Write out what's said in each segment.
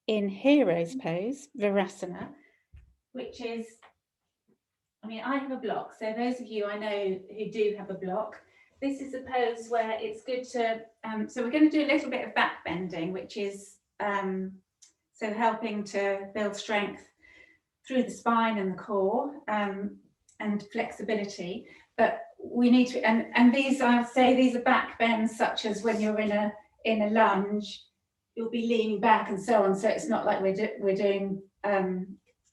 in Hero's Pose, Virasana, which is, I mean, I have a block, so those of you I know who do have a block, this is a pose where it's good to, so we're going to do a little bit of back bending, which is so helping to build strength through the spine and the core, and flexibility. But we need to, and these, I'll say these are back bends such as when you're in a lunge, you'll be leaning back and so on. So it's not like we're doing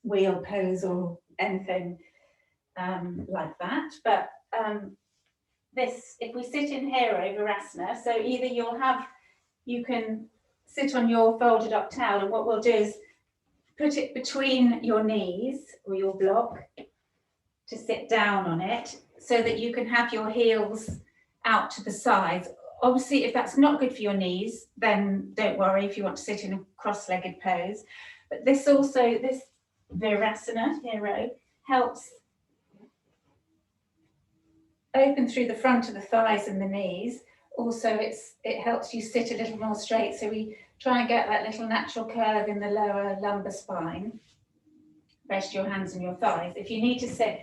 wheel pose or anything like that. But this, if we sit in Hero Virasana, so either you can sit on your folded up towel, and what we'll do is put it between your knees or your block to sit down on it, so that you can have your heels out to the sides. Obviously, if that's not good for your knees, then don't worry if you want to sit in a cross-legged pose. But this also, this Virasana, Hero, helps open through the front of the thighs and the knees. Also, it helps you sit a little more straight. So we try and get that little natural curve in the lower lumbar spine. Rest your hands on your thighs. If you need to sit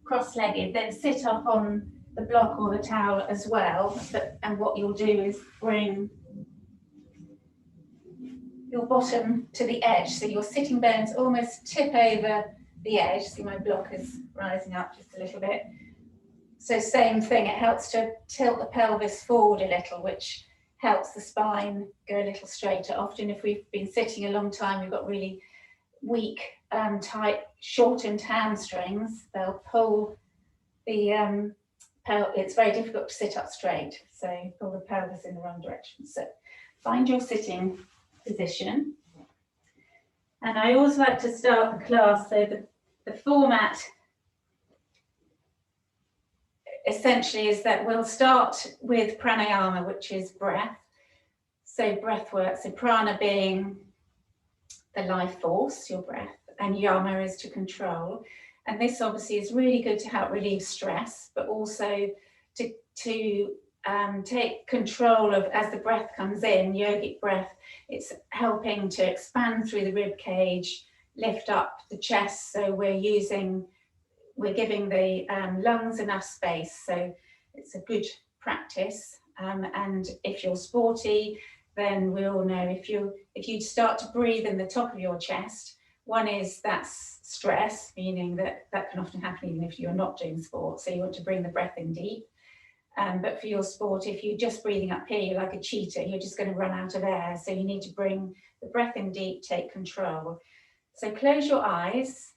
cross-legged, then sit up on the block or the towel as well. And what you'll do is bring your bottom to the edge, so your sitting bones almost tip over the edge. See, my block is rising up just a little bit. So same thing, it helps to tilt the pelvis forward a little, which helps the spine go a little straighter. Often if we've been sitting a long time, we've got really weak, tight, shortened hamstrings, they'll pull the it's very difficult to sit up straight, so pull the pelvis in the wrong direction. So find your sitting position. And I always like to start the class, so the format essentially is that we'll start with pranayama, which is breath. So breath work, so prana being the life force, your breath, and yama is to control. And this obviously is really good to help relieve stress, but also to take control of, as the breath comes in, yogic breath, it's helping to expand through the rib cage, lift up the chest. So we're giving the lungs enough space. So it's a good practice. And if you're sporty, then we all know if you start to breathe in the top of your chest, one is that's stress, meaning that can often happen even if you're not doing sport. So you want to bring the breath in deep. But for your sport, if you're just breathing up here, you're like a cheetah, you're just going to run out of air. So you need to bring the breath in deep, take control. So close your eyes,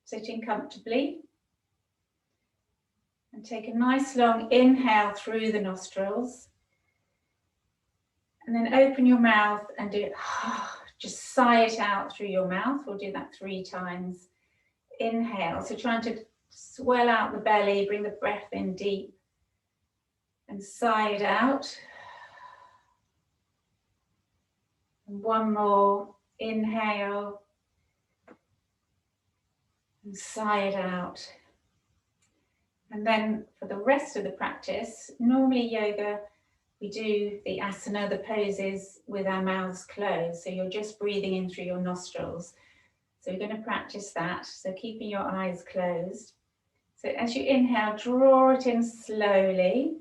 sitting comfortably. And take a nice long inhale through the nostrils. And then open your mouth and do it, just sigh it out through your mouth. We'll do that 3 times. Inhale, so trying to swell out the belly, bring the breath in deep. And sigh it out. And one more, inhale. And sigh it out. And then for the rest of the practice, normally yoga, we do the asana, the poses with our mouths closed. So you're just breathing in through your nostrils. So we're going to practice that. So keeping your eyes closed. So as you inhale, draw it in slowly.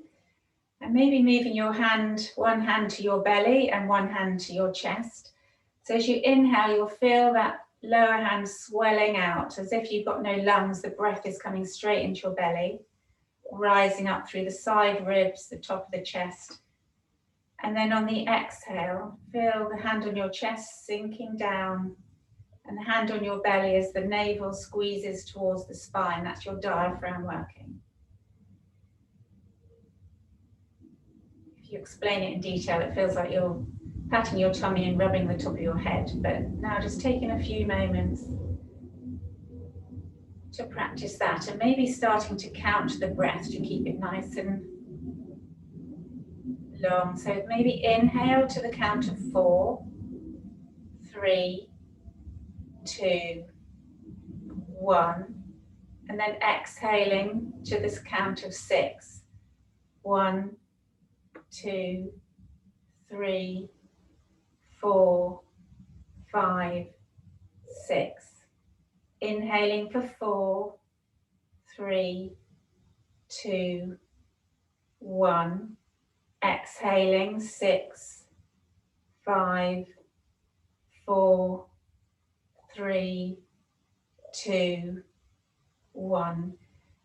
And maybe moving your one hand to your belly and one hand to your chest. So as you inhale, you'll feel that lower hand swelling out as if you've got no lungs. The breath is coming straight into your belly, rising up through the side ribs, the top of the chest. And then on the exhale, feel the hand on your chest sinking down and the hand on your belly as the navel squeezes towards the spine. That's your diaphragm working. If you explain it in detail, it feels like you're patting your tummy and rubbing the top of your head. But now just taking a few moments to practice that, and maybe starting to count the breath to keep it nice and long. So maybe inhale to the count of 4, 3, 2, 1, and then exhaling to this count of 6. 1, 2, 3, 4, 5, 6. Inhaling for 4, 3, 2, 1. Exhaling 6, 5, 4, 3, 2, 1.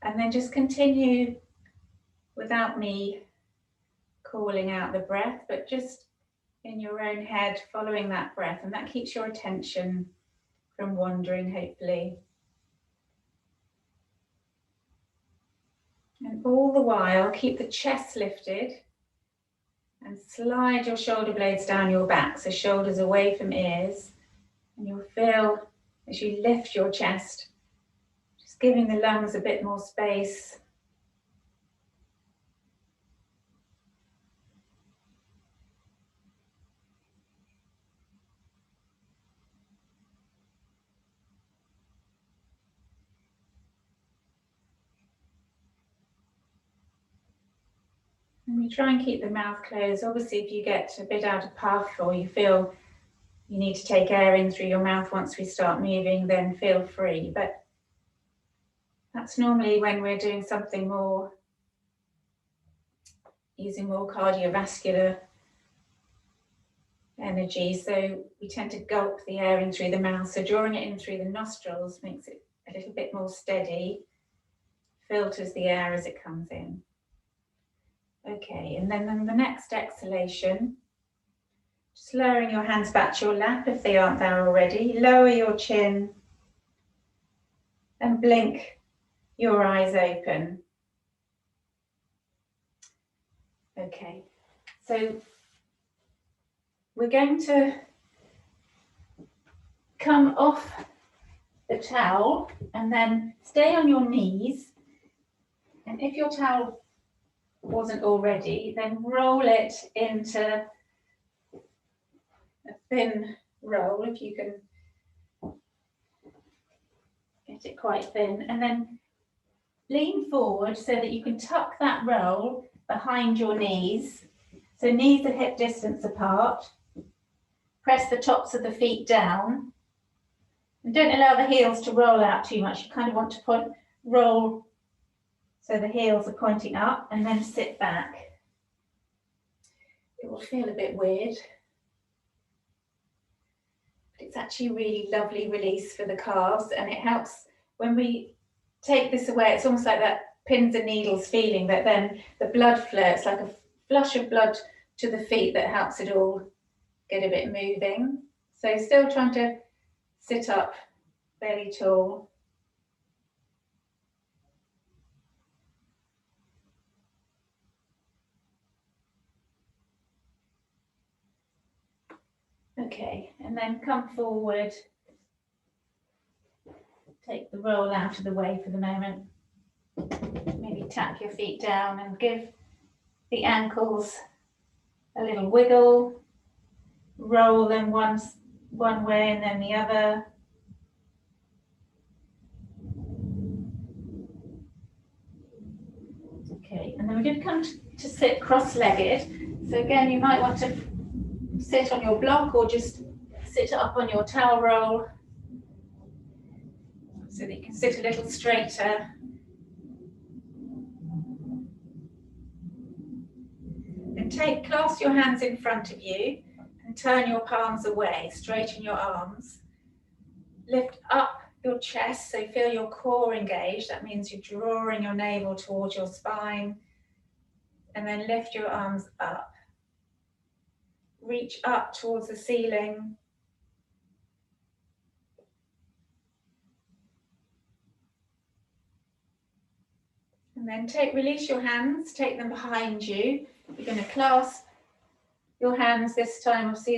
And then just continue without me calling out the breath, but just in your own head, following that breath. And that keeps your attention from wandering, hopefully. And all the while, keep the chest lifted and slide your shoulder blades down your back, so shoulders away from ears. And you'll feel as you lift your chest, just giving the lungs a bit more space. And we try and keep the mouth closed. Obviously, if you get a bit out of puff or you feel you need to take air in through your mouth once we start moving, then feel free. But that's normally when we're doing something more, using more cardiovascular energy. So we tend to gulp the air in through the mouth. So drawing it in through the nostrils makes it a little bit more steady, filters the air as it comes in. Okay, and then on the next exhalation, just lowering your hands back to your lap if they aren't there already. Lower your chin and blink your eyes open. Okay, so we're going to come off the towel and then stay on your knees. And if your towel wasn't already, then roll it into a thin roll, if you can get it quite thin, and then lean forward so that you can tuck that roll behind your knees. So knees are hip distance apart. Press the tops of the feet down. And don't allow the heels to roll out too much. You kind of want to roll so the heels are pointing up, and then sit back. It will feel a bit weird, but it's actually a really lovely release for the calves, and it helps when we take this away. It's almost like that pins and needles feeling, that then the blood flow, it's like a flush of blood to the feet that helps it all get a bit moving. So still trying to sit up fairly tall. Okay, and then come forward. Take the roll out of the way for the moment. Maybe tap your feet down and give the ankles a little wiggle. Roll them one way and then the other. Okay, and then we're going to come to sit cross-legged. So again, you might want to sit on your block or just sit up on your towel roll so that you can sit a little straighter. And clasp your hands in front of you and turn your palms away, straighten your arms. Lift up your chest, so feel your core engaged. That means you're drawing your navel towards your spine. And then lift your arms up. Reach up towards the ceiling. And then release your hands, take them behind you. You're going to clasp your hands this time. We'll see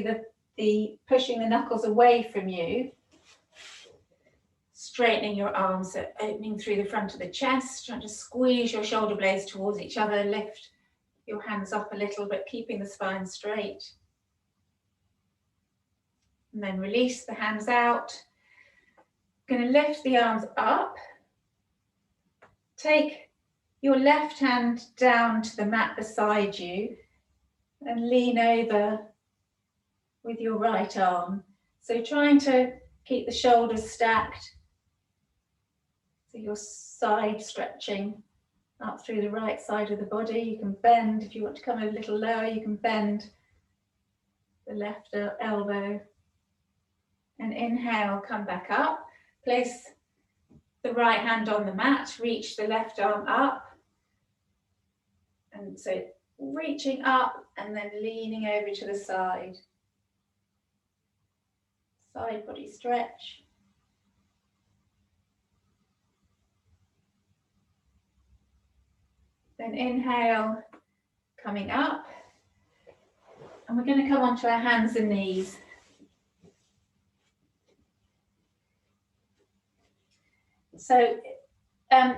the pushing the knuckles away from you. Straightening your arms, so opening through the front of the chest, trying to squeeze your shoulder blades towards each other. Lift your hands up a little, but keeping the spine straight. And then release the hands out. Going to lift the arms up. Take your left hand down to the mat beside you and lean over with your right arm. So trying to keep the shoulders stacked. So your side stretching up through the right side of the body. You can bend, if you want to come a little lower, you can bend the left elbow. And inhale, come back up. Place the right hand on the mat, reach the left arm up. And so reaching up and then leaning over to the side. Side body stretch. Then inhale, coming up. And we're going to come onto our hands and knees. So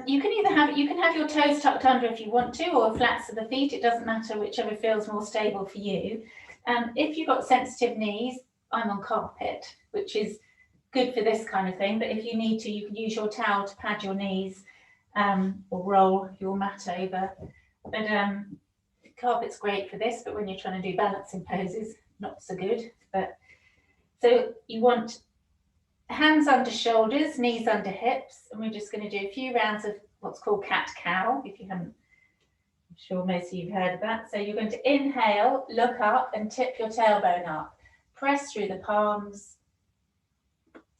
you can have your toes tucked under if you want to, or flats of the feet. It doesn't matter, whichever feels more stable for you. If you've got sensitive knees, I'm on carpet, which is good for this kind of thing. But if you need to, you can use your towel to pad your knees, or roll your mat over. But carpet's great for this, but when you're trying to do balancing poses, not so good. But so you want hands under shoulders, knees under hips, and we're just going to do a few rounds of what's called cat-cow, if you haven't, I'm sure most of you have heard of that. So you're going to inhale, look up and tip your tailbone up. Press through the palms,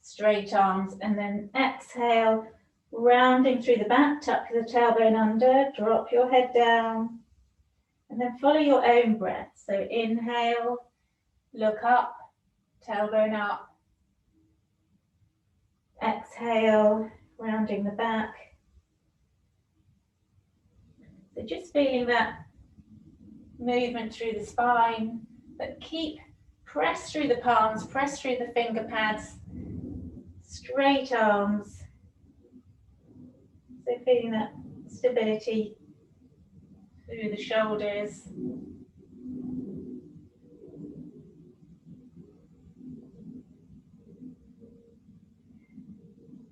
straight arms, and then exhale, rounding through the back, tuck the tailbone under, drop your head down, and then follow your own breath. So inhale, look up, tailbone up. Exhale, rounding the back. So just feeling that movement through the spine, but press through the palms, press through the finger pads, straight arms. So feeling that stability through the shoulders.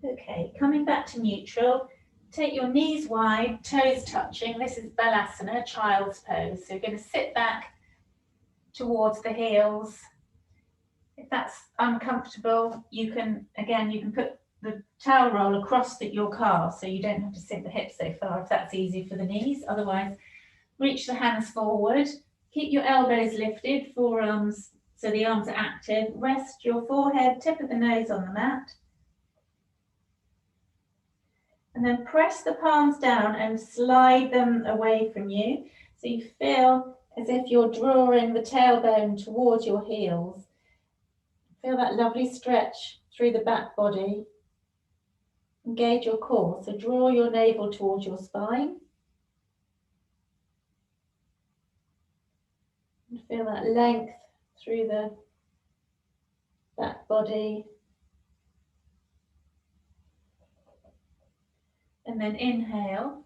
Okay, coming back to neutral, take your knees wide, toes touching. This is Balasana, child's pose. So you're going to sit back towards the heels. If that's uncomfortable, you can put the towel roll across your calves so you don't have to sink the hips so far if that's easy for the knees. Otherwise, reach the hands forward, keep your elbows lifted, forearms, so the arms are active. Rest your forehead, tip of the nose on the mat. And then press the palms down and slide them away from you. So you feel as if you're drawing the tailbone towards your heels. Feel that lovely stretch through the back body. Engage your core. So draw your navel towards your spine. And feel that length through the back body. And then inhale,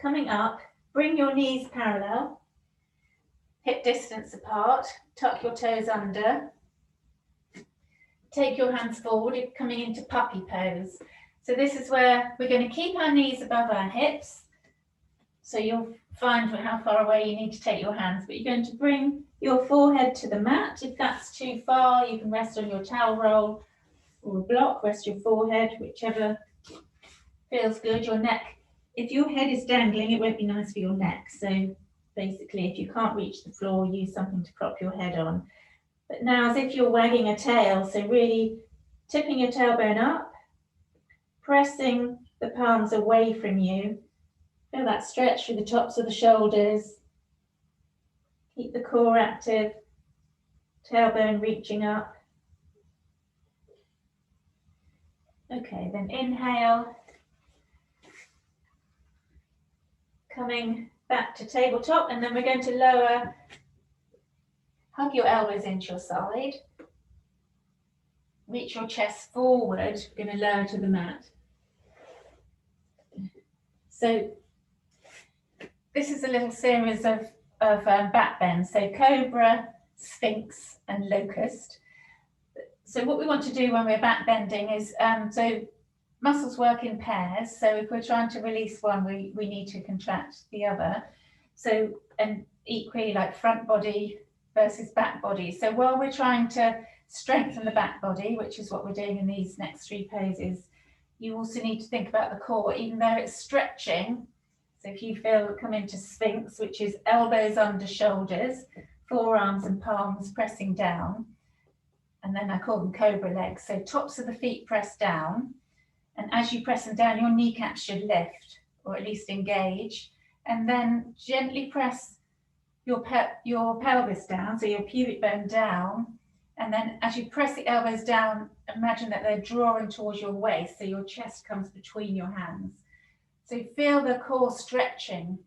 coming up, bring your knees parallel, hip distance apart, tuck your toes under, take your hands forward, coming into puppy pose. So this is where we're going to keep our knees above our hips, so you'll find how far away you need to take your hands, but you're going to bring your forehead to the mat. If that's too far, you can rest on your towel roll or a block, rest your forehead, whichever feels good. Your neck, if your head is dangling, it won't be nice for your neck. So basically, if you can't reach the floor, use something to prop your head on. But now as if you're wagging a tail, so really tipping your tailbone up, pressing the palms away from you. Feel that stretch through the tops of the shoulders. Keep the core active, tailbone reaching up. Okay, then inhale. Coming back to tabletop, and then we're going to lower, hug your elbows into your side, reach your chest forward, we're going to lower to the mat. So this is a little series of back bends, so cobra, sphinx and locust. So what we want to do when we're back bending is, so muscles work in pairs, so if we're trying to release one, we need to contract the other. So, and equally like front body versus back body. So while we're trying to strengthen the back body, which is what we're doing in these next 3 poses, you also need to think about the core, even though it's stretching. So if you feel come into Sphinx, which is elbows under shoulders, forearms and palms pressing down, and then I call them cobra legs. So tops of the feet press down, and as you press them down, your kneecaps should lift, or at least engage, and then gently press your pelvis down, so your pubic bone down, and then as you press the elbows down, imagine that they're drawing towards your waist, so your chest comes between your hands. So feel the core stretching,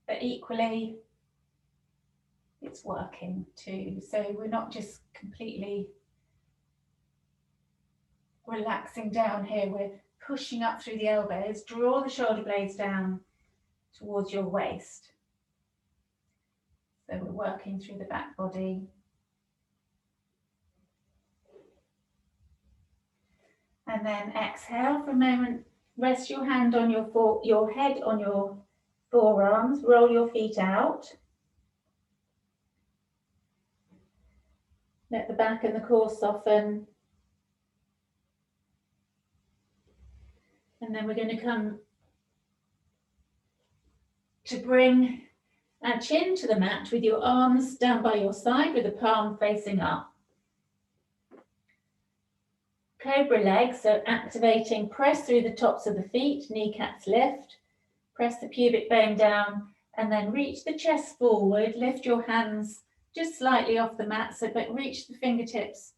but equally it's working too. So we're not just completely relaxing down here, we're pushing up through the elbows, draw the shoulder blades down towards your waist. So we're working through the back body. And then exhale for a moment, rest your hand on your head on your forearms, roll your feet out. Let the back and the core soften. And then we're going to come to bring our chin to the mat with your arms down by your side with the palm facing up. Cobra legs, so activating, press through the tops of the feet, kneecaps lift, press the pubic bone down, and then reach the chest forward, lift your hands just slightly off the mat, but reach the fingertips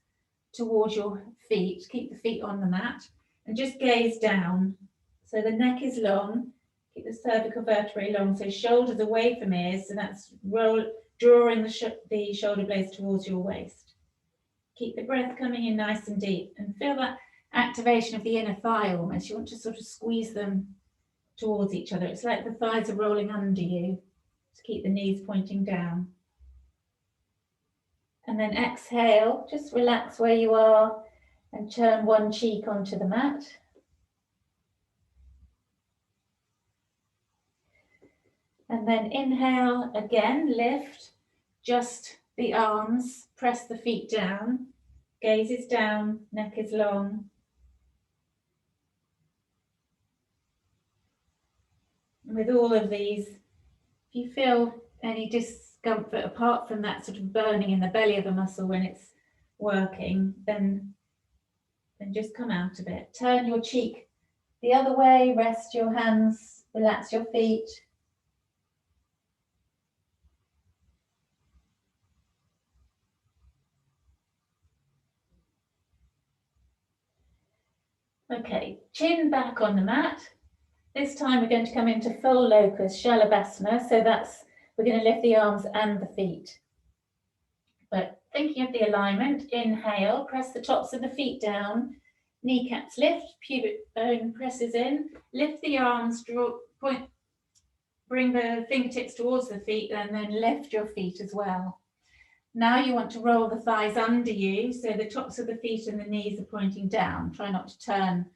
towards your feet, keep the feet on the mat, and just gaze down. So the neck is long, keep the cervical vertebrae long, so shoulders away from ears, so that's drawing the shoulder blades towards your waist. Keep the breath coming in nice and deep, and feel that activation of the inner thigh almost. You want to sort of squeeze them towards each other. It's like the thighs are rolling under you to keep the knees pointing down. And then exhale, just relax where you are and turn one cheek onto the mat. And then inhale again, lift, just the arms, press the feet down, gaze is down, neck is long. And with all of these, if you feel any discomfort apart from that sort of burning in the belly of the muscle when it's working, then just come out of it. Turn your cheek the other way, rest your hands, relax your feet. Okay, chin back on the mat. This time we're going to come into full locust, Shalabhasana. So we're going to lift the arms and the feet. But thinking of the alignment, inhale, press the tops of the feet down, kneecaps lift, pubic bone presses in, lift the arms, bring the fingertips towards the feet, and then lift your feet as well. Now you want to roll the thighs under you, so the tops of the feet and the knees are pointing down. Try not to turn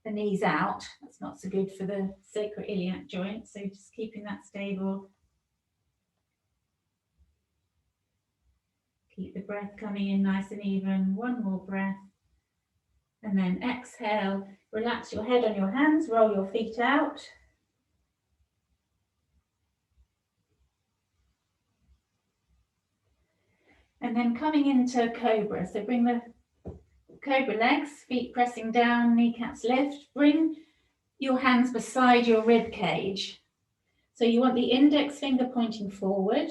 the knees out. That's not so good for the sacroiliac joint, so just keeping that stable. Keep the breath coming in nice and even. One more breath. And then exhale, relax your head on your hands, roll your feet out. And then coming into cobra, so bring the cobra legs, feet pressing down, kneecaps lift. Bring your hands beside your rib cage. So you want the index finger pointing forward,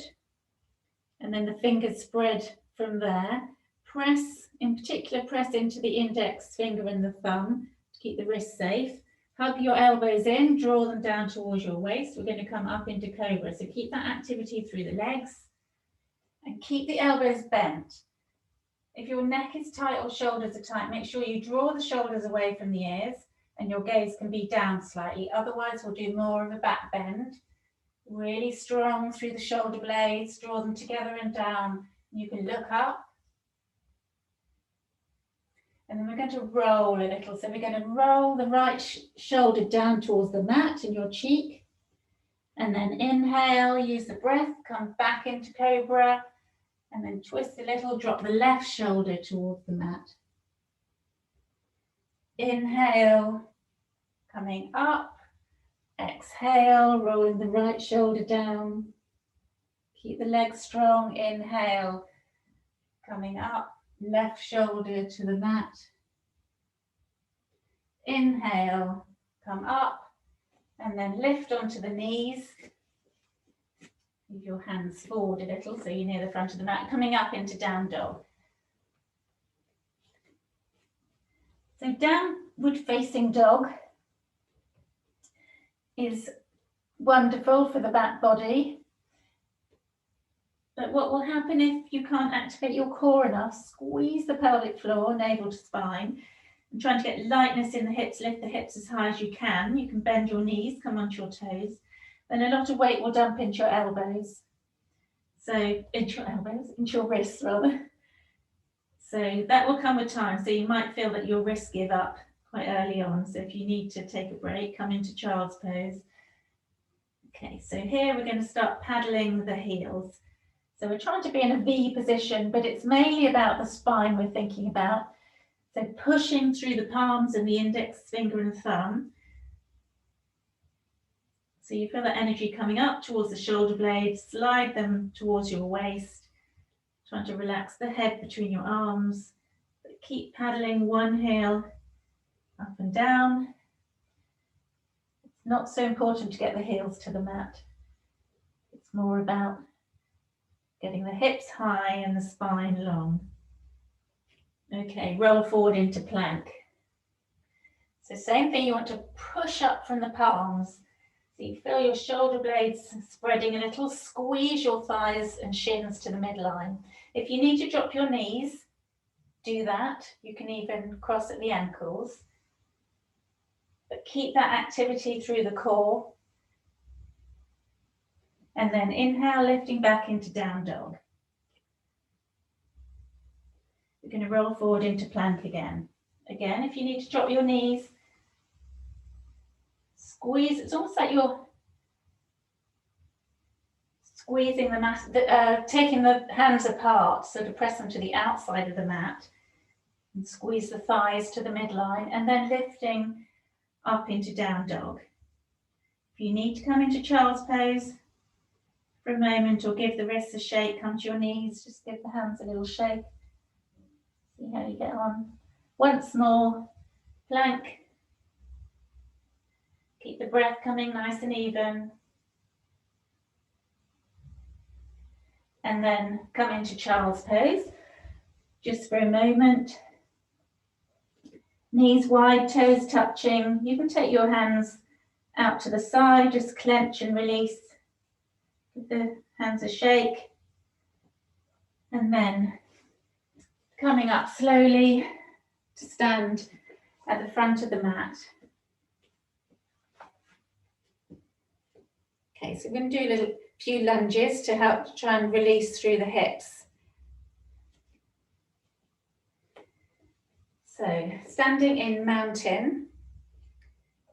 and then the fingers spread from there. Press, in particular, press into the index finger and the thumb to keep the wrist safe. Hug your elbows in, draw them down towards your waist. We're going to come up into cobra, so keep that activity through the legs. And keep the elbows bent. If your neck is tight or shoulders are tight, make sure you draw the shoulders away from the ears and your gaze can be down slightly. Otherwise, we'll do more of a back bend. Really strong through the shoulder blades, draw them together and down. You can look up. And then we're going to roll a little. So we're going to roll the right shoulder down towards the mat in your cheek. And then inhale, use the breath, come back into cobra. And then twist a little, drop the left shoulder towards the mat. Inhale, coming up. Exhale, rolling the right shoulder down. Keep the legs strong. Inhale, coming up. Left shoulder to the mat. Inhale, come up. And then lift onto the knees. Move your hands forward a little so you're near the front of the mat. Coming up into down dog. So downward facing dog is wonderful for the back body. But what will happen if you can't activate your core enough? Squeeze the pelvic floor, navel to spine. And trying to get lightness in the hips, lift the hips as high as you can. You can bend your knees, come onto your toes. Then a lot of weight will dump into your elbows. So, into your wrists rather. So that will come with time. So you might feel that your wrists give up quite early on. So if you need to take a break, come into child's pose. Okay, so here we're going to start paddling the heels. So we're trying to be in a V position, but it's mainly about the spine we're thinking about. So pushing through the palms and the index finger and thumb. So you feel that energy coming up towards the shoulder blades, slide them towards your waist. Trying to relax the head between your arms. But keep paddling one heel up and down. It's not so important to get the heels to the mat. It's more about getting the hips high and the spine long. Okay, roll forward into plank. So same thing, you want to push up from the palms. So you feel your shoulder blades spreading a little, squeeze your thighs and shins to the midline. If you need to drop your knees, do that. You can even cross at the ankles. But keep that activity through the core. And then inhale, lifting back into down dog. We're going to roll forward into plank again. Again, if you need to drop your knees, squeeze. It's almost like you're squeezing the mat, taking the hands apart, so to press them to the outside of the mat, and squeeze the thighs to the midline, and then lifting up into down dog. If you need to come into child's pose for a moment, or give the wrists a shake, come to your knees, just give the hands a little shake. See how you get on. Once more, plank. Keep the breath coming nice and even. And then come into child's pose, just for a moment. Knees wide, toes touching. You can take your hands out to the side, just clench and release. Give the hands a shake. And then coming up slowly to stand at the front of the mat. Okay, so we're going to do a few lunges to help try and release through the hips. So standing in mountain,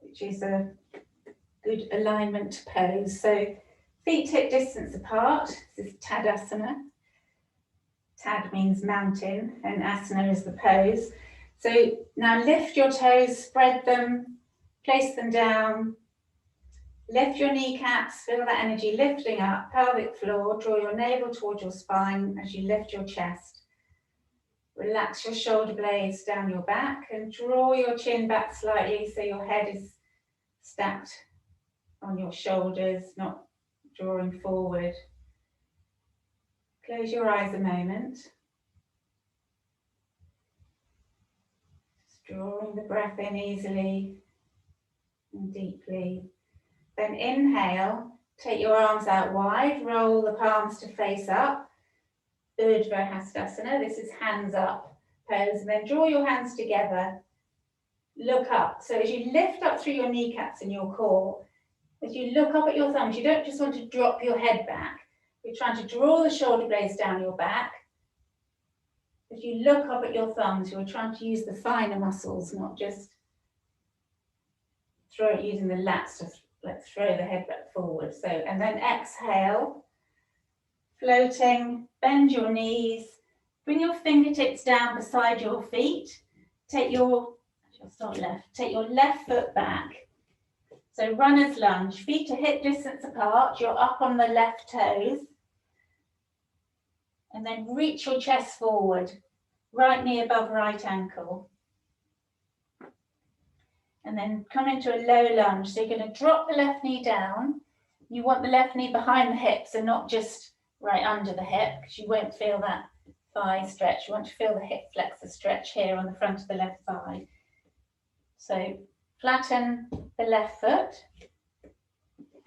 which is a good alignment pose. So feet hip distance apart. This is Tadasana. Tad means mountain and asana is the pose. So now lift your toes, spread them, place them down. Lift your kneecaps, feel that energy lifting up, pelvic floor, draw your navel towards your spine as you lift your chest. Relax your shoulder blades down your back and draw your chin back slightly so your head is stacked on your shoulders, not drawing forward. Close your eyes a moment. Just drawing the breath in easily and deeply. Then inhale, take your arms out wide, roll the palms to face up. Urdhva Hastasana, this is hands up pose. And then draw your hands together, look up. So as you lift up through your kneecaps and your core, as you look up at your thumbs, you don't just want to drop your head back. You're trying to draw the shoulder blades down your back. As you look up at your thumbs, you're trying to use the finer muscles, not just throw it using the lats to throw the head back forward. So, and then exhale, floating, bend your knees, bring your fingertips down beside your feet, take your left foot back. So runner's lunge, feet are hip distance apart, you're up on the left toes, and then reach your chest forward, right knee above right ankle. And then come into a low lunge. So you're going to drop the left knee down. You want the left knee behind the hips and not just right under the hip, because you won't feel that thigh stretch. You want to feel the hip flexor stretch here on the front of the left thigh. So flatten the left foot.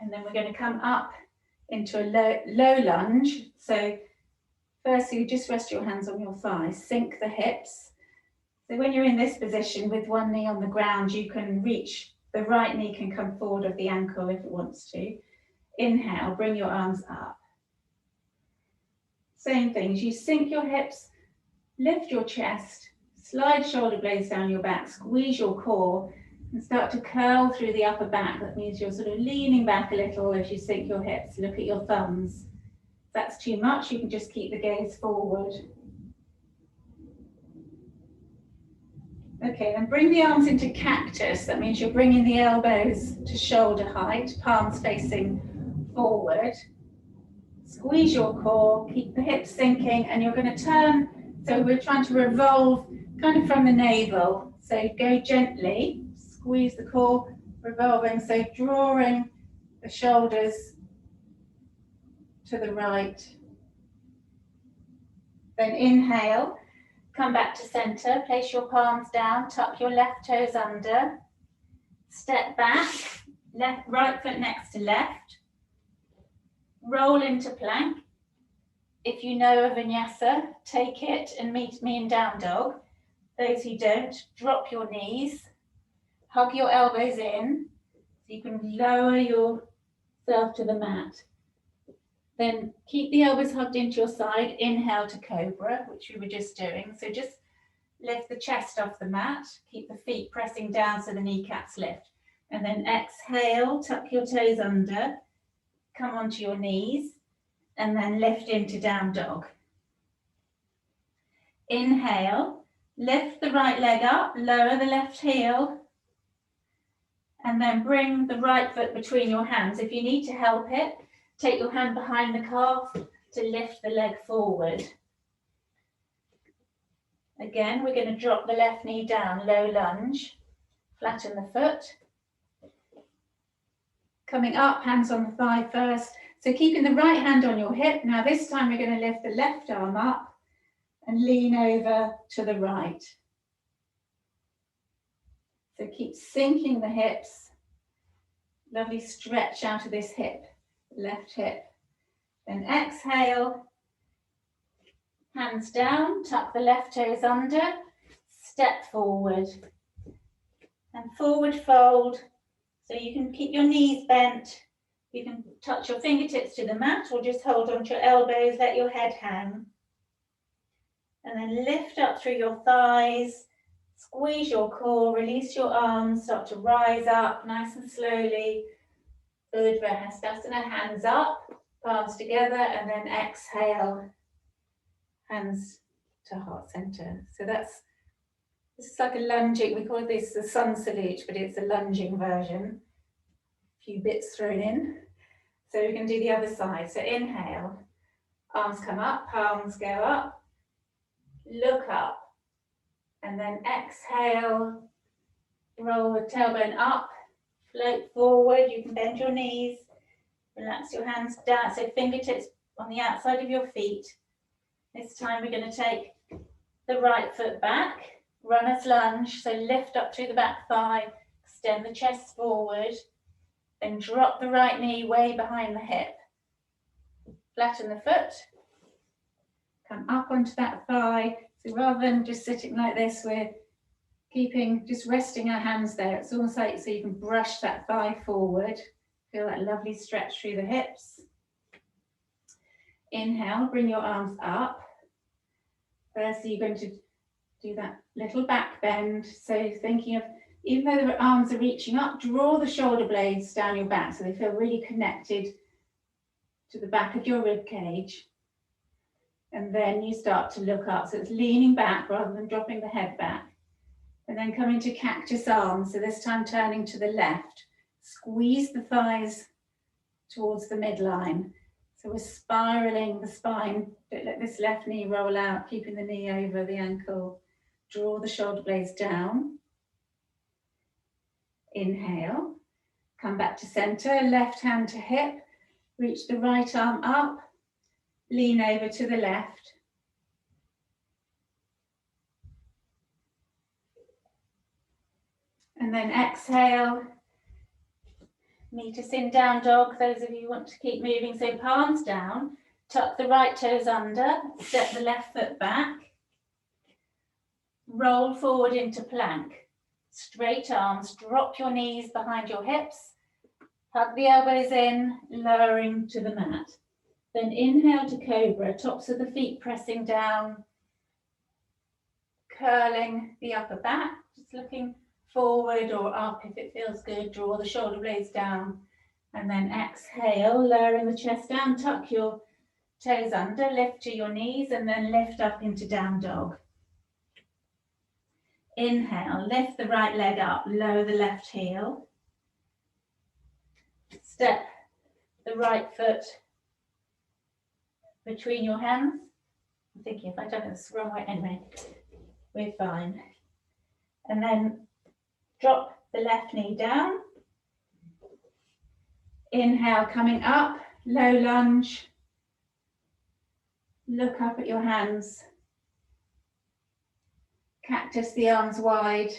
And then we're going to come up into a low lunge. So firstly, just rest your hands on your thighs, sink the hips. So when you're in this position with one knee on the ground, you can reach, the right knee can come forward of the ankle if it wants to. Inhale, bring your arms up. Same thing, as you sink your hips, lift your chest, slide shoulder blades down your back, squeeze your core, and start to curl through the upper back. That means you're sort of leaning back a little as you sink your hips. Look at your thumbs. If that's too much, you can just keep the gaze forward. Okay, then bring the arms into cactus. That means you're bringing the elbows to shoulder height, palms facing forward. Squeeze your core, keep the hips sinking, and you're going to turn. So we're trying to revolve kind of from the navel. So go gently, squeeze the core, revolving. So drawing the shoulders to the right. Then inhale. Come back to center, place your palms down, tuck your left toes under, step back, right foot next to left, roll into plank. If you know a vinyasa, take it and meet me in down dog. Those who don't, drop your knees, hug your elbows in, so you can lower yourself to the mat. Then keep the elbows hugged into your side. Inhale to cobra, which we were just doing. So just lift the chest off the mat. Keep the feet pressing down so the kneecaps lift. And then exhale, tuck your toes under, come onto your knees, and then lift into down dog. Inhale, lift the right leg up, lower the left heel, and then bring the right foot between your hands. If you need to help it, take your hand behind the calf to lift the leg forward. Again, we're going to drop the left knee down, low lunge, flatten the foot. Coming up, hands on the thigh first. So keeping the right hand on your hip. Now this time we're going to lift the left arm up and lean over to the right. So keep sinking the hips. Lovely stretch out of this hip. Left hip. Then exhale, hands down, tuck the left toes under, step forward and forward fold. So you can keep your knees bent, you can touch your fingertips to the mat or just hold onto your elbows, let your head hang. And then lift up through your thighs, squeeze your core, release your arms, start to rise up nice and slowly. Urdhva Hastasana, hands up, palms together, and then exhale, hands to heart center. So this is like a lunging, we call this the sun salute, but it's a lunging version. A few bits thrown in. So we can do the other side. So inhale, arms come up, palms go up, look up, and then exhale, roll the tailbone up, float forward, you can bend your knees, relax your hands down, so fingertips on the outside of your feet. This time we're going to take the right foot back, runner's lunge, so lift up through the back thigh, extend the chest forward, then drop the right knee way behind the hip. Flatten the foot, come up onto that thigh, so rather than just sitting like this, we're just resting our hands there. It's almost like so you can brush that thigh forward. Feel that lovely stretch through the hips. Inhale, bring your arms up. First, you're going to do that little back bend. So thinking of, even though the arms are reaching up, draw the shoulder blades down your back so they feel really connected to the back of your rib cage. And then you start to look up. So it's leaning back rather than dropping the head back. And then coming to cactus arms. So this time turning to the left. Squeeze the thighs towards the midline. So we're spiraling the spine. Don't let this left knee roll out, keeping the knee over the ankle. Draw the shoulder blades down. Inhale. Come back to center, left hand to hip. Reach the right arm up. Lean over to the left. And then exhale. Meet us in down dog, those of you who want to keep moving. So palms down, tuck the right toes under, step the left foot back. Roll forward into plank. Straight arms, drop your knees behind your hips. Hug the elbows in, lowering to the mat. Then inhale to cobra, tops of the feet pressing down. Curling the upper back, just looking forward or up if it feels good. Draw the shoulder blades down. And then exhale, lowering the chest down, tuck your toes under, lift to your knees, and then lift up into down dog. Inhale, lift the right leg up, lower the left heel. Step the right foot between your hands. I'm thinking if I don't this the wrong way, anyway, we're fine. And then drop the left knee down. Inhale, coming up, low lunge. Look up at your hands. Cactus the arms wide.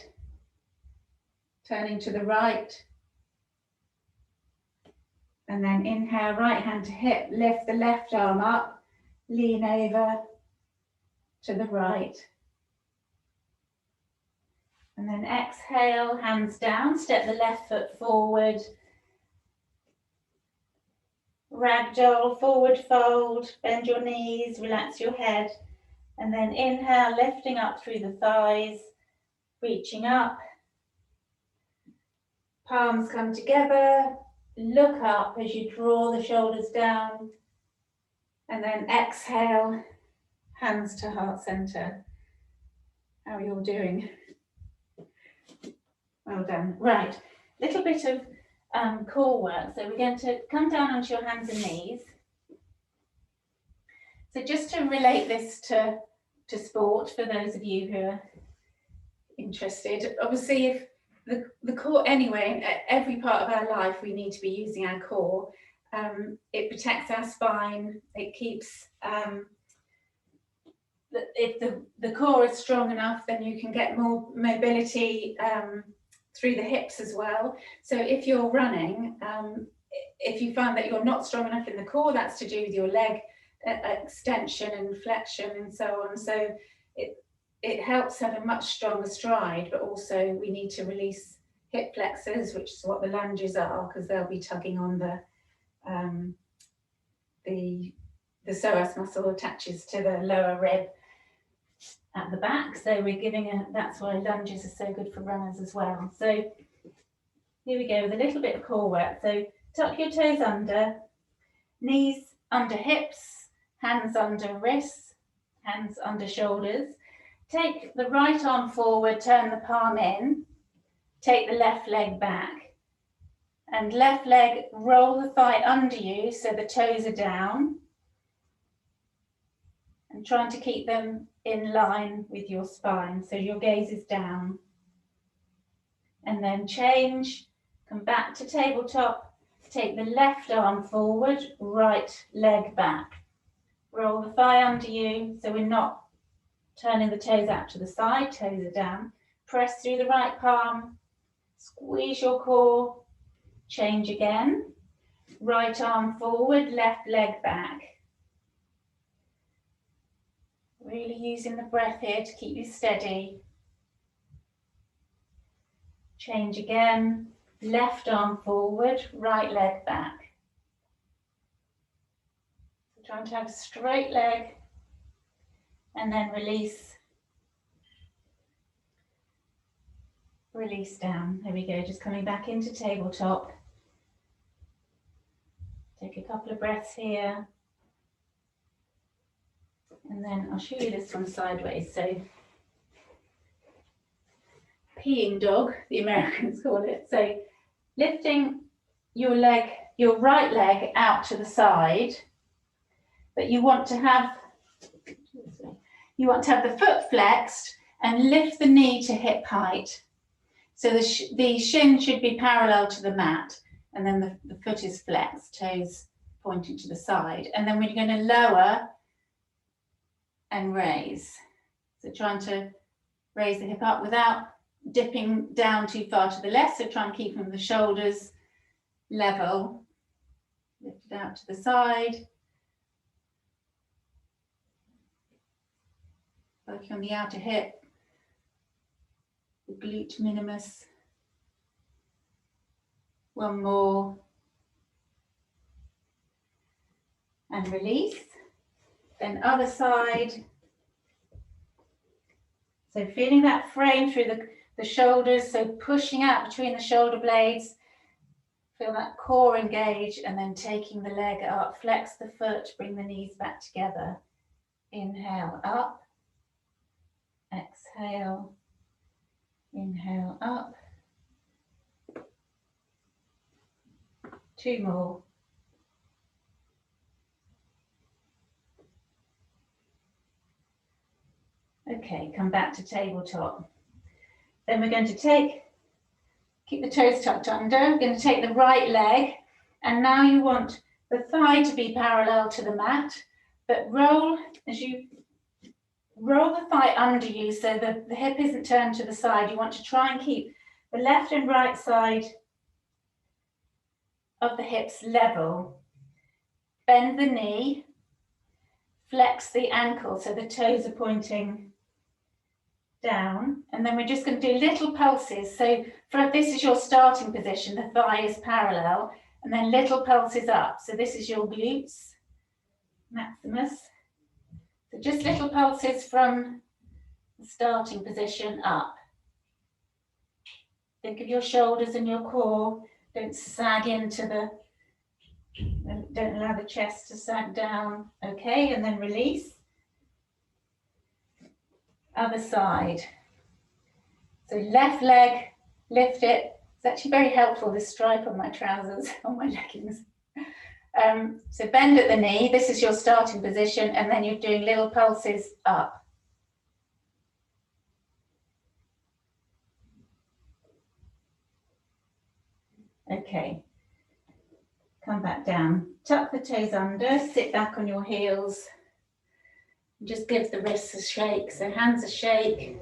Turning to the right. And then inhale, right hand to hip, lift the left arm up, lean over to the right. And then exhale, hands down, step the left foot forward. Ragdoll, forward fold, bend your knees, relax your head. And then inhale, lifting up through the thighs, reaching up. Palms come together. Look up as you draw the shoulders down. And then exhale, hands to heart center. How are you all doing? Well done. Right, little bit of core work. So we're going to come down onto your hands and knees. So just to relate this to sport, for those of you who are interested, obviously if the core, anyway, in every part of our life we need to be using our core. It protects our spine, it keeps, if the core is strong enough, then you can get more mobility through the hips as well. So if you're running, if you find that you're not strong enough in the core, that's to do with your leg extension and flexion and so on. So it helps have a much stronger stride, but also we need to release hip flexors, which is what the lunges are, because they'll be tugging on the psoas muscle attaches to the lower rib at the back. So we're giving that's why lunges are so good for runners as well. So here we go with a little bit of core work. So tuck your toes under, knees under hips, hands under wrists, hands under shoulders. Take the right arm forward, turn the palm in, take the left leg back, and left leg, roll the thigh under you so the toes are down, and trying to keep them in line with your spine, so your gaze is down. And then change, come back to tabletop, take the left arm forward, right leg back. Roll the thigh under you, so we're not turning the toes out to the side, toes are down. Press through the right palm, squeeze your core, change again. Right arm forward, left leg back. Really using the breath here to keep you steady. Change again, left arm forward, right leg back. So trying to have a straight leg and then release. Release down. There we go, just coming back into tabletop. Take a couple of breaths here. And then I'll show you this one sideways. So peeing dog, the Americans call it. So lifting your leg, your right leg out to the side, but you want to have the foot flexed and lift the knee to hip height. So the shin should be parallel to the mat, and then the foot is flexed, toes pointing to the side. And then we're going to lower and raise. So trying to raise the hip up without dipping down too far to the left. So try and keep the shoulders level. Lift it out to the side. Working on the outer hip, the glute minimus. One more. And release. Then other side. So feeling that frame through the shoulders, so pushing out between the shoulder blades. Feel that core engage, and then taking the leg up, flex the foot, bring the knees back together. Inhale up, exhale, inhale up. 2 more. Okay, come back to tabletop. Then we're going to keep the toes tucked under. We're going to take the right leg, and now you want the thigh to be parallel to the mat, but roll as you roll the thigh under you so that the hip isn't turned to the side. You want to try and keep the left and right side of the hips level. Bend the knee, flex the ankle so the toes are pointing down, and then we're just going to do little pulses. So this is your starting position, the thigh is parallel, and then little pulses up. So this is your glutes maximus. So just little pulses from the starting position up. Think of your shoulders and your core. Don't sag into don't allow the chest to sag down. Okay, and then release. Other side. So left leg, lift it. It's actually very helpful, this stripe on my trousers, on my leggings. So bend at the knee, this is your starting position, and then you're doing little pulses up. Okay, come back down. Tuck the toes under, sit back on your heels. Just give the wrists a shake, so hands a shake.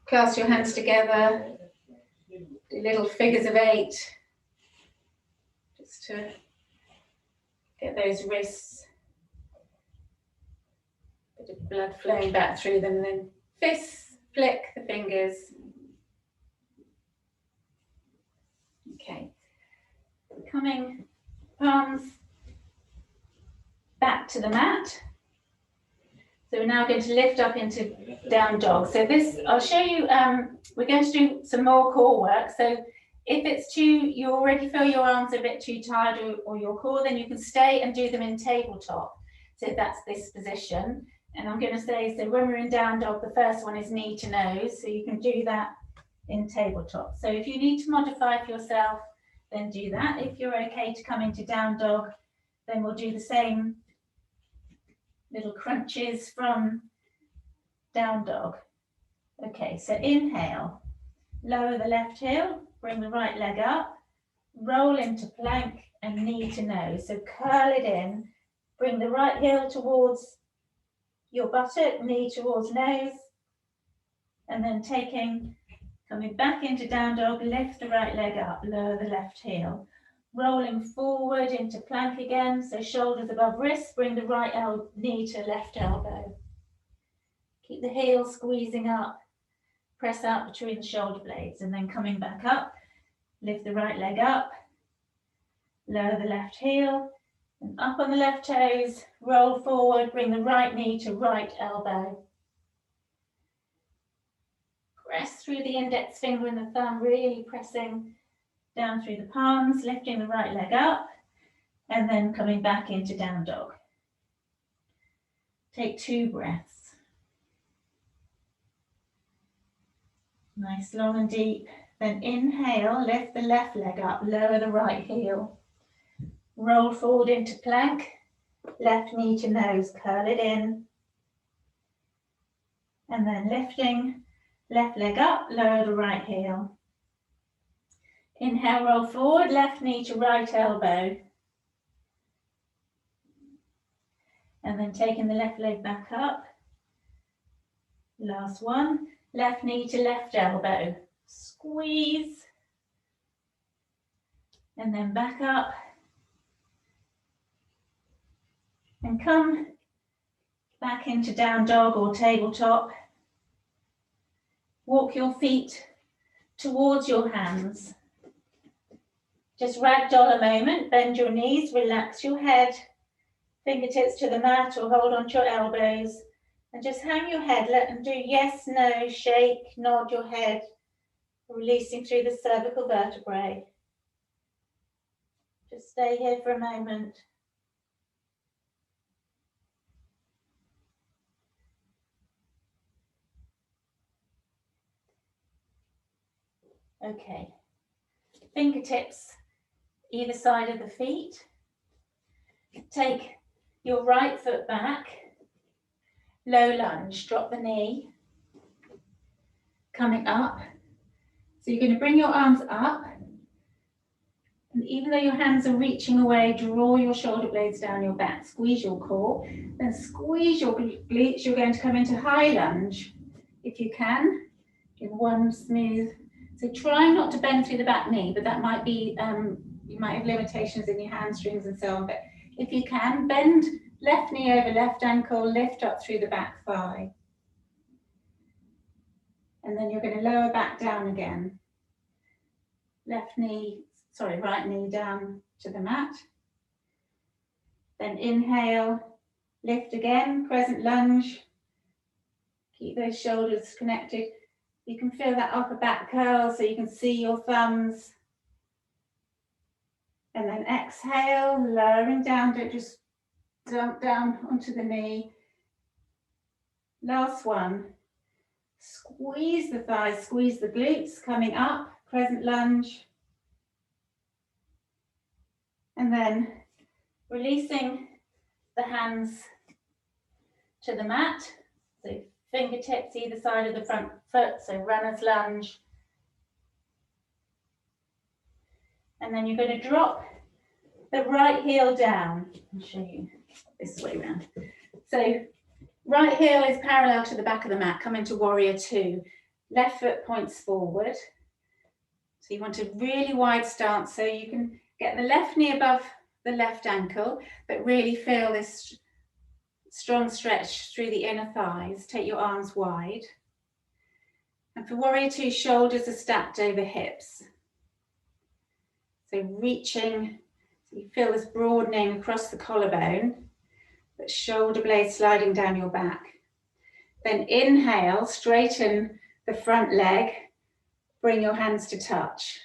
Clasp your hands together, do little figures of 8, just to get those wrists, a bit of blood flowing back through them, and then fists, flick the fingers. Okay, coming palms back to the mat. So we're now going to lift up into down dog. So this, I'll show you, we're going to do some more core work. So if it's you already feel your arms are a bit too tired or your core, then you can stay and do them in tabletop. So that's this position. And I'm going to say, so when we're in down dog, the first one is knee to nose. So you can do that in tabletop. So if you need to modify for yourself, then do that. If you're okay to come into down dog, then we'll do the same little crunches from down dog. Okay, so inhale, lower the left heel, bring the right leg up, roll into plank and knee to nose. So curl it in, bring the right heel towards your buttock, knee towards nose, and then coming back into down dog, lift the right leg up, lower the left heel. Rolling forward into plank again, so shoulders above wrists, bring the right knee to left elbow. Keep the heel squeezing up, press out between the shoulder blades, and then coming back up, lift the right leg up, lower the left heel, and up on the left toes, roll forward, bring the right knee to right elbow. Press through the index finger and the thumb, really pressing down through the palms, lifting the right leg up, and then coming back into down dog. Take 2 breaths. Nice, long and deep. Then inhale, lift the left leg up, lower the right heel. Roll forward into plank, left knee to nose, curl it in. And then lifting, left leg up, lower the right heel. Inhale, roll forward, left knee to right elbow. And then taking the left leg back up. Last one, left knee to left elbow. Squeeze. And then back up. And come back into down dog or tabletop. Walk your feet towards your hands. Just ragdoll a moment, bend your knees, relax your head, fingertips to the mat or hold onto your elbows, and just hang your head, let them do yes, no, shake, nod your head, releasing through the cervical vertebrae. Just stay here for a moment. Okay, fingertips either side of the feet. Take your right foot back, low lunge, drop the knee, coming up. So you're going to bring your arms up, and even though your hands are reaching away, draw your shoulder blades down your back, squeeze your core, then squeeze your glutes. You're going to come into high lunge, if you can, in one smooth. So try not to bend through the back knee, but that might be, you might have limitations in your hamstrings and so on, but if you can, bend left knee over left ankle, lift up through the back thigh. And then you're going to lower back down again. Right knee down to the mat. Then inhale, lift again, crescent lunge. Keep those shoulders connected. You can feel that upper back curl so you can see your thumbs. And then exhale, lowering down, don't just dump down onto the knee. Last one. Squeeze the thighs, squeeze the glutes, coming up, crescent lunge. And then releasing the hands to the mat. So fingertips either side of the front foot, so runner's lunge. And then you're going to drop the right heel down. I'll show you this way around. So right heel is parallel to the back of the mat. Come into warrior 2. Left foot points forward. So you want a really wide stance so you can get the left knee above the left ankle, but really feel this strong stretch through the inner thighs. Take your arms wide. And for warrior 2, shoulders are stacked over hips. So reaching, so you feel this broadening across the collarbone, but shoulder blades sliding down your back. Then inhale, straighten the front leg, bring your hands to touch.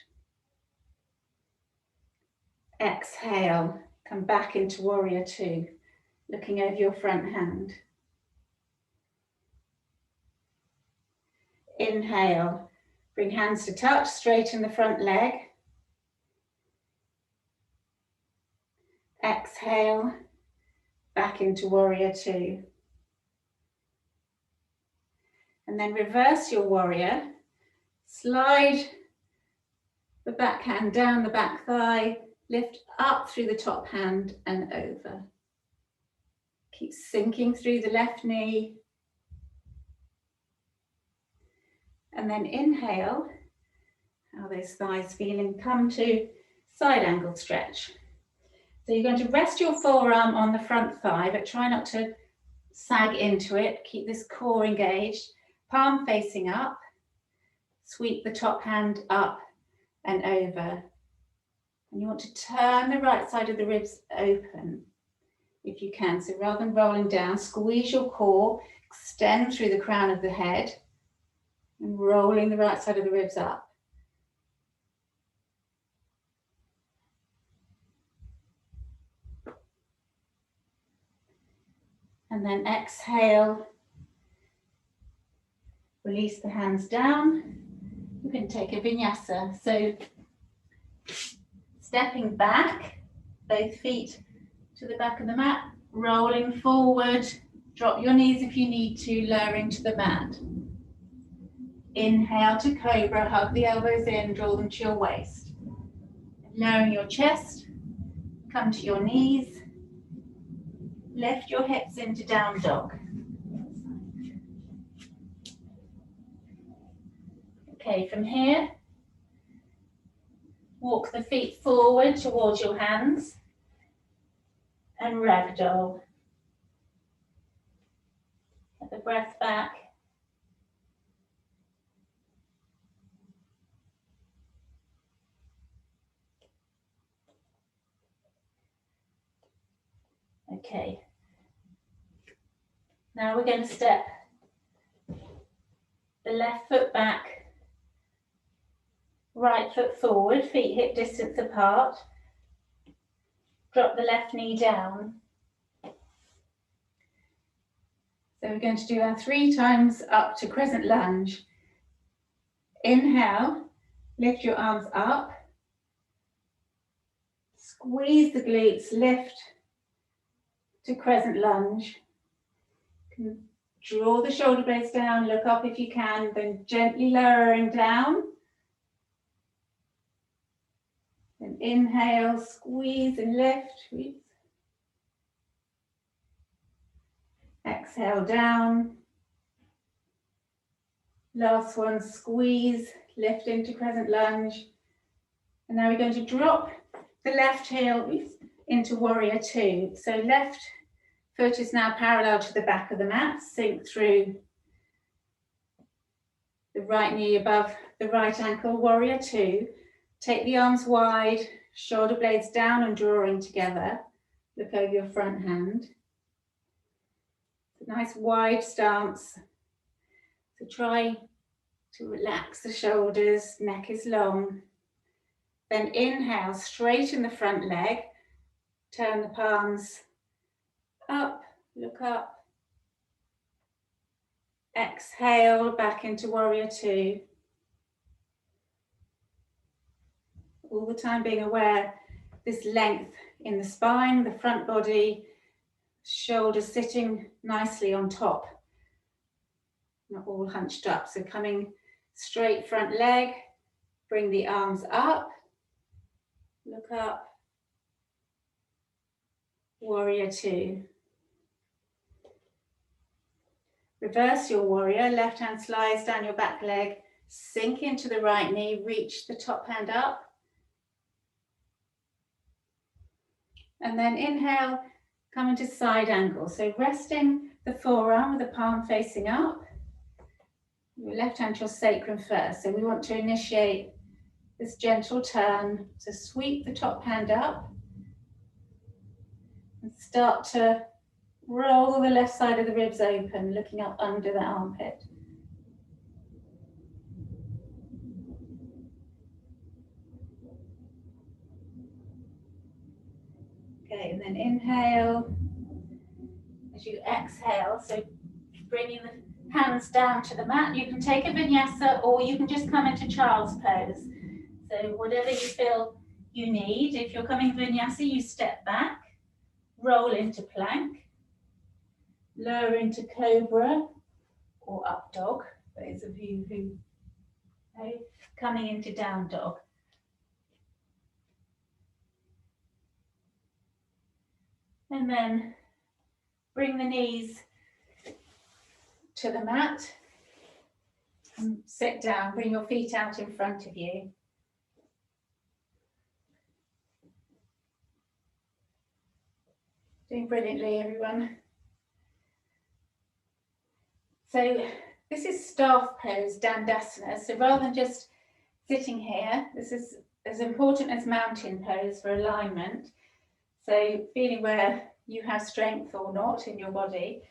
Exhale, come back into warrior 2, looking over your front hand. Inhale, bring hands to touch, straighten the front leg. Exhale, back into warrior 2. And then reverse your warrior. Slide the back hand down the back thigh, lift up through the top hand and over. Keep sinking through the left knee. And then inhale, how those thighs feeling, come to side angle stretch. So you're going to rest your forearm on the front thigh, but try not to sag into it. Keep this core engaged. Palm facing up. Sweep the top hand up and over. And you want to turn the right side of the ribs open if you can. So rather than rolling down, squeeze your core, extend through the crown of the head, and rolling the right side of the ribs up. And then exhale. Release the hands down. You can take a vinyasa. So stepping back, both feet to the back of the mat, rolling forward. Drop your knees if you need to, lowering to the mat. Inhale to cobra, hug the elbows in, draw them to your waist. Lowering your chest, come to your knees. Lift your hips into down dog. Okay, from here, walk the feet forward towards your hands and ragdoll. Get the breath back. Okay. Now we're going to step the left foot back, right foot forward, feet hip distance apart. Drop the left knee down. So we're going to do our 3 times up to crescent lunge. Inhale, lift your arms up. Squeeze the glutes, lift to crescent lunge. Draw the shoulder blades down, look up if you can, then gently lowering down. Then inhale, squeeze and lift. Exhale down. Last one, squeeze, lift into crescent lunge. And now we're going to drop the left heel into warrior 2. So left foot is now parallel to the back of the mat. Sink through the right knee above the right ankle, warrior 2. Take the arms wide, shoulder blades down and drawing together. Look over your front hand. Nice wide stance. So try to relax the shoulders, neck is long. Then inhale, straighten the front leg. Turn the palms up, look up. Exhale, back into warrior 2. All the time being aware this length in the spine, the front body, shoulders sitting nicely on top, not all hunched up. So coming straight front leg, bring the arms up, look up, warrior 2. Reverse your warrior, left hand slides down your back leg, sink into the right knee, reach the top hand up. And then inhale, come into side angle. So resting the forearm with the palm facing up. Your left hand to your sacrum first. So we want to initiate this gentle turn to sweep the top hand up and start to roll the left side of the ribs open, looking up under the armpit. Okay, and then inhale as you exhale. So bringing the hands down to the mat. You can take a vinyasa or you can just come into child's pose. So whatever you feel you need. If you're coming vinyasa, you step back, roll into plank, lower into cobra or up dog. Those of you who are coming into down dog. And then bring the knees to the mat and sit down. Bring your feet out in front of you. Doing brilliantly, everyone. So this is staff pose, Dandasana. So rather than just sitting here, this is as important as mountain pose for alignment. So feeling where you have strength or not in your body.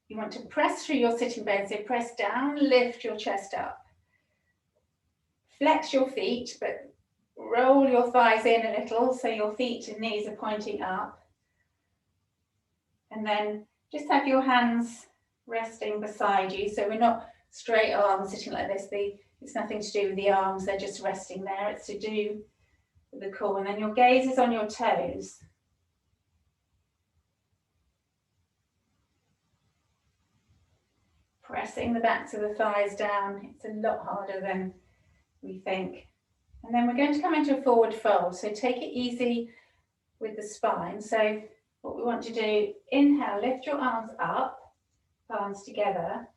You want to press through your sitting bones. So press down, lift your chest up. Flex your feet, but roll your thighs in a little so your feet and knees are pointing up. And then Just have your hands resting beside you, so we're not straight arms sitting like this. It's nothing to do with the arms, they're just resting there. It's to do with the core. And then your gaze is on your toes. Pressing the backs of the thighs down. It's a lot harder than we think. And then we're going to come into a forward fold. So take it easy with the spine. So what we want to do, inhale, lift your arms up, palms together.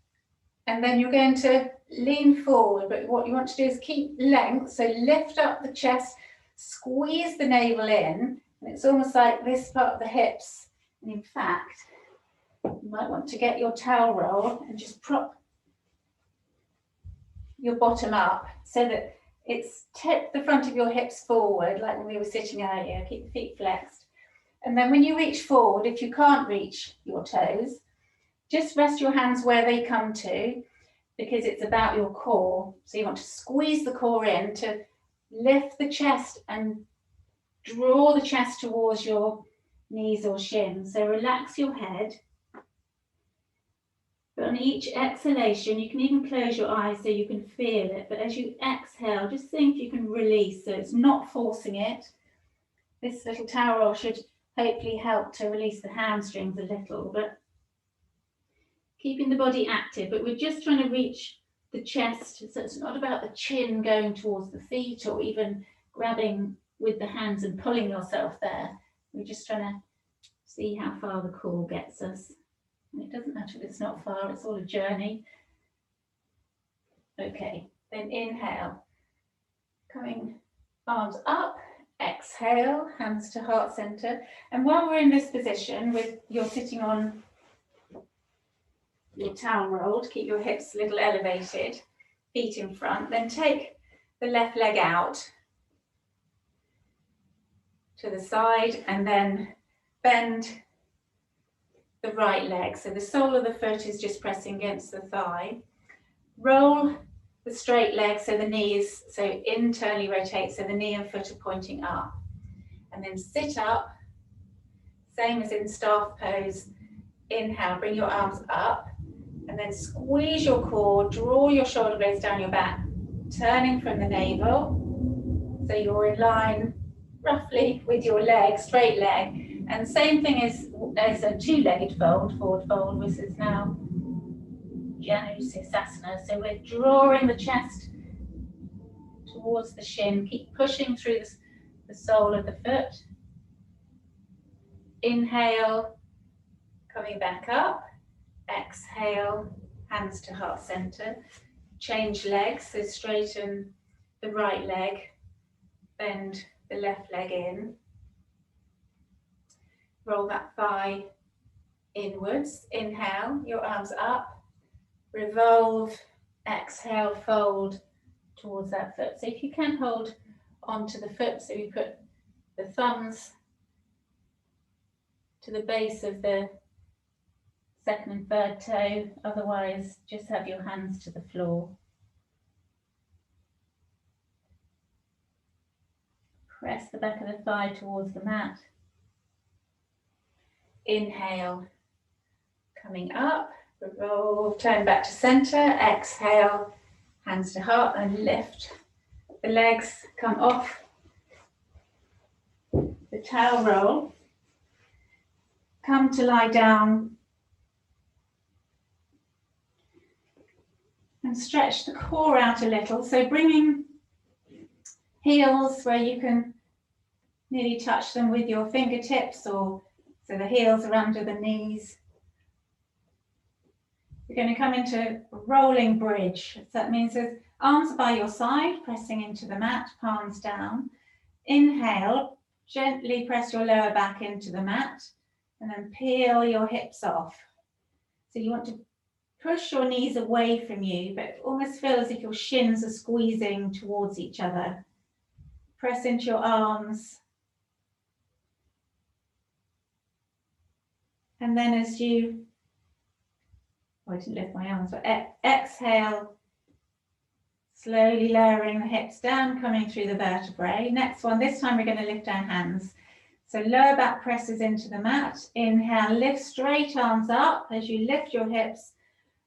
And then you're going to lean forward, but what you want to do is keep length. So lift up the chest, squeeze the navel in, and it's almost like this part of the hips. And in fact, you might want to get your towel roll and just prop your bottom up so that it's tip the front of your hips forward, like when we were sitting earlier. Keep the feet flexed. And then when you reach forward, if you can't reach your toes, just rest your hands where they come to, because it's about your core. So you want to squeeze the core in to lift the chest and draw the chest towards your knees or shins. So relax your head. But on each exhalation, you can even close your eyes so you can feel it. But as you exhale, just think you can release. So it's not forcing it. This little towel roll should hopefully help to release the hamstrings a little, but keeping the body active. But we're just trying to reach the chest. So it's not about the chin going towards the feet or even grabbing with the hands and pulling yourself there. We're just trying to see how far the core gets us. And it doesn't matter if it's not far, it's all a journey. Okay, then inhale, coming arms up, exhale, hands to heart center. And while we're in this position, you're sitting on your towel roll to keep your hips a little elevated, feet in front, then take the left leg out to the side and then bend the right leg. So the sole of the foot is just pressing against the thigh. Roll the straight leg so the knees, so internally rotate, so the knee and foot are pointing up. And then sit up, same as in staff pose. Inhale, bring your arms up, and then squeeze your core, draw your shoulder blades down your back, turning from the navel. So you're in line roughly with your leg, straight leg. And the same thing as a two-legged fold, forward fold. This is now Janu Sirsasana. So we're drawing the chest towards the shin. Keep pushing through the sole of the foot. Inhale, coming back up. Exhale, hands to heart center. Change legs, so straighten the right leg, bend the left leg in. Roll that thigh inwards. Inhale, your arms up. Revolve, exhale, fold towards that foot. So if you can hold onto the foot, so you put the thumbs to the base of the second and third toe, otherwise just have your hands to the floor. Press the back of the thigh towards the mat. Inhale, coming up, revolve, turn back to center, exhale, hands to heart and lift. The legs come off the towel roll. Come to lie down and stretch the core out a little. So bringing heels where you can nearly touch them with your fingertips, or so the heels are under the knees. You're going to come into rolling bridge. So that means the arms are by your side, pressing into the mat, palms down. Inhale, gently press your lower back into the mat and then peel your hips off. So you want to push your knees away from you, but almost feel as if your shins are squeezing towards each other. Press into your arms. And then as you, I didn't lift my arms, but exhale, slowly lowering the hips down, coming through the vertebrae. Next one, this time we're going to lift our hands. So lower back presses into the mat. Inhale, lift straight arms up. As you lift your hips,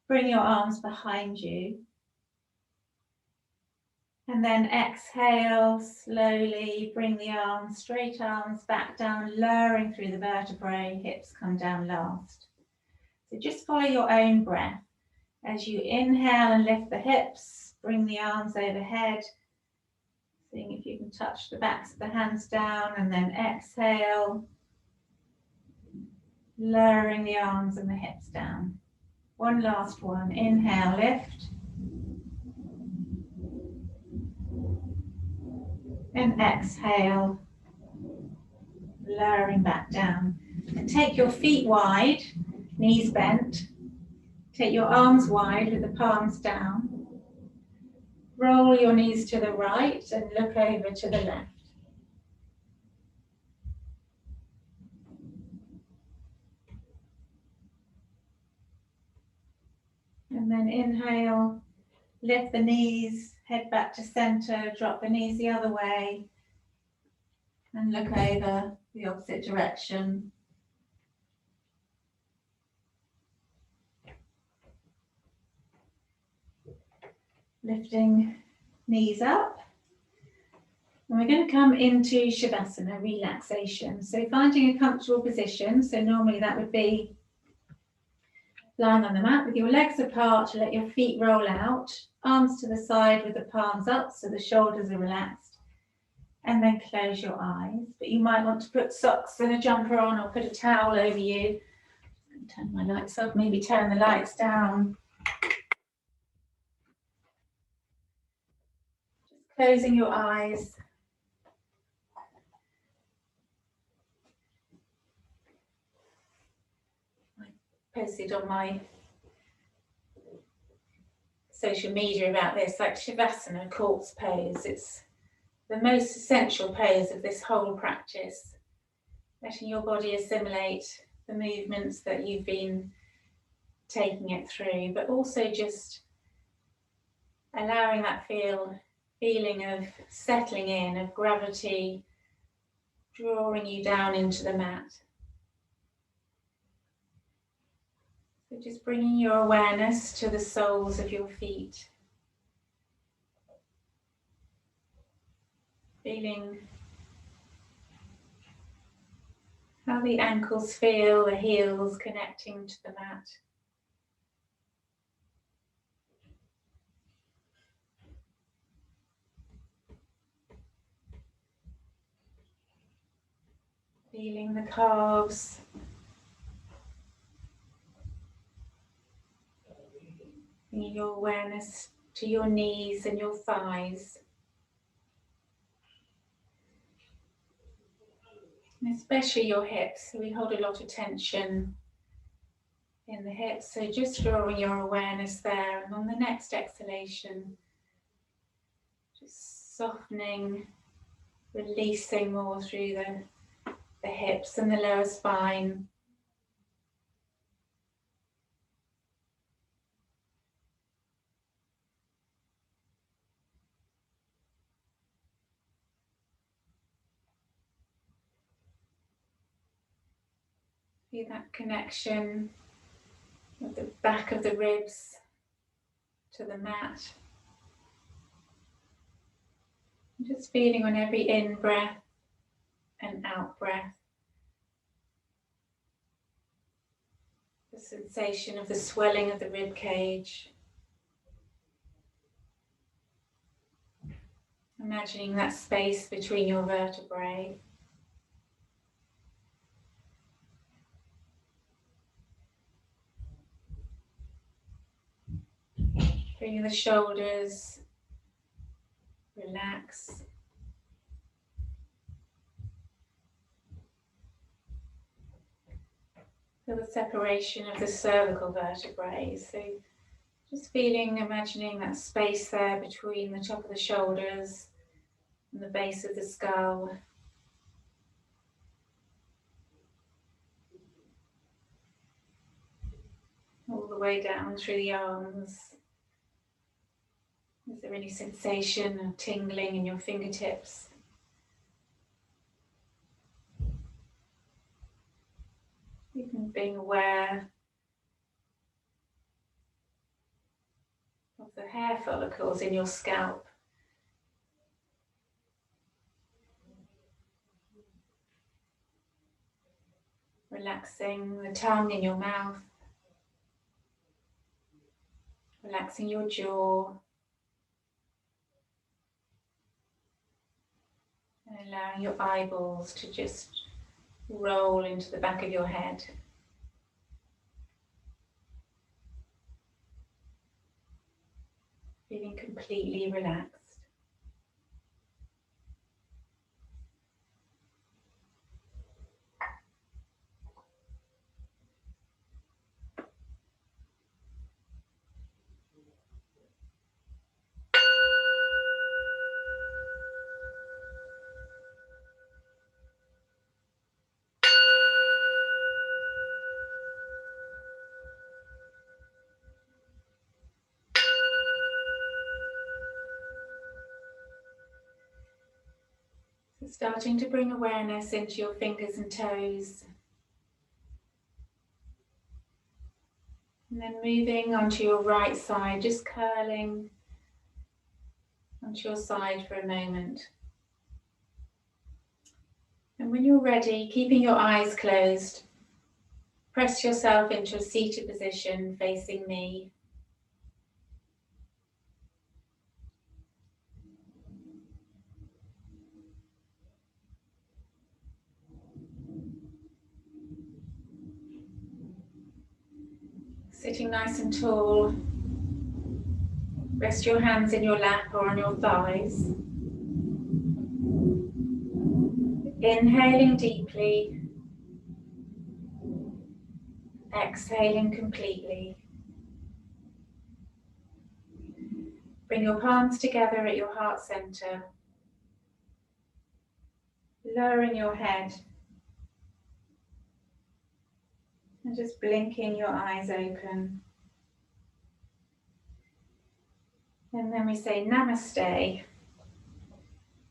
bring your arms behind you. And then exhale, slowly bring the arms, straight arms back down, lowering through the vertebrae, hips come down last. So just follow your own breath. As you inhale and lift the hips, bring the arms overhead, seeing if you can touch the backs of the hands down, and then exhale, lowering the arms and the hips down. One last one, inhale, lift. And exhale, lowering back down. And take your feet wide, knees bent. Take your arms wide with the palms down. Roll your knees to the right and look over to the left. And then inhale, lift the knees, head back to center, drop the knees the other way, and look over the opposite direction. Lifting knees up. And we're going to come into Shavasana, relaxation. So finding a comfortable position. So normally that would be lying on the mat with your legs apart, let your feet roll out, arms to the side with the palms up so the shoulders are relaxed. And then close your eyes. But you might want to put socks and a jumper on or put a towel over you. Turn my lights off, maybe turn the lights down. Just closing your eyes. I posted on my social media about this, like Shavasana, corpse pose. It's the most essential pose of this whole practice. Letting your body assimilate the movements that you've been taking it through, but also just allowing that feeling of settling in, of gravity drawing you down into the mat. So just bringing your awareness to the soles of your feet. Feeling how the ankles feel, the heels connecting to the mat. Feeling the calves. Bringing your awareness to your knees and your thighs. And especially your hips. So we hold a lot of tension in the hips. So just drawing your awareness there. And on the next exhalation, just softening, releasing more through the hips and the lower spine. Feel that connection of the back of the ribs to the mat. Just feeling on every in-breath and out-breath the sensation of the swelling of the rib cage. Imagining that space between your vertebrae. Bringing the shoulders relax. Feel the separation of the cervical vertebrae. So just feeling, imagining that space there between the top of the shoulders and the base of the skull. All the way down through the arms. Is there any sensation of tingling in your fingertips? Even being aware of the hair follicles in your scalp. Relaxing the tongue in your mouth. Relaxing your jaw. And allowing your eyeballs to just roll into the back of your head. Feeling completely relaxed. So starting to bring awareness into your fingers and toes. And then moving onto your right side, just curling onto your side for a moment. And when you're ready, keeping your eyes closed, press yourself into a seated position facing me. Sitting nice and tall. Rest your hands in your lap or on your thighs. Inhaling deeply. Exhaling completely. Bring your palms together at your heart center. Lowering your head. And just blinking your eyes open. And then we say Namaste,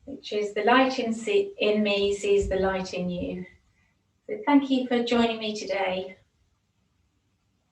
which is the light in me sees the light in you. So thank you for joining me today.